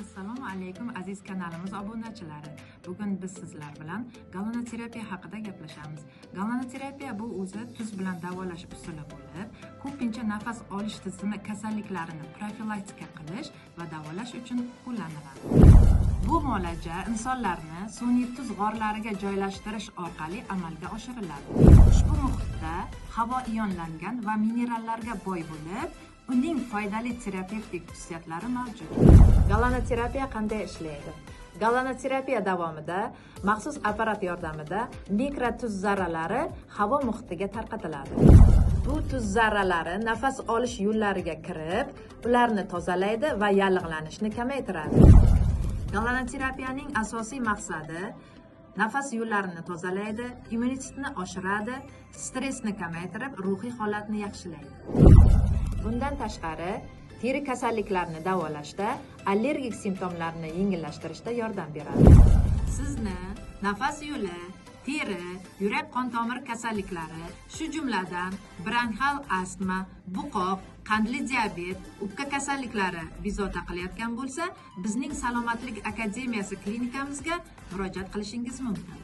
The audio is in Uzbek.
Assalomu alaykum aziz kanalimiz obunachilari. Bugun biz sizlar bilan gallanoterapiya haqida gaplashamiz. Gallanoterapiya bu o'zi tuz bilan davolash usuli bo'lib, ko'pincha nafas olish tizimi kasalliklarini profilaktika qilish va davolash uchun qo'llaniladi. Bu muolaja insonlarni sun'iy tuz g'orlariga joylashtirish orqali amalga oshiriladi. Ushbu muhitda havo ionlangan va minerallarga boy bo'lib, uning foydali terapevtik xususiyatlari mavjud. Gallanoterapiya qanday ishlaydi? Gallanoterapiya davomida maxsus apparat yordamida mikrotuz zarralari havo muhitiga tarqatiladi. Bu tuz zarralari nafas olish yo'llariga kirib, ularni tozalaydi va yallig'lanishni kamaytiradi. Gallanoterapiyaning asosiy maqsadi nafas yo'llarini tozalaydi, immunitetni oshiradi, stressni kamaytirib, ruhiy holatni yaxshilaydi. Bundan tashqari, teri kasalliklarini davolashda, allergik simptomlarni yengillashtirishda yordam beradi. Sizni nafas yo'li, teri, yurak-qon tomir kasalliklari, shu jumladan bronxial astma, buqoq, qandli diabet, o'pka kasalliklari bezovta qilayotgan bo'lsa, bizning Salomatlik akademiyasi klinikamizga murojaat qilishingiz mumkin.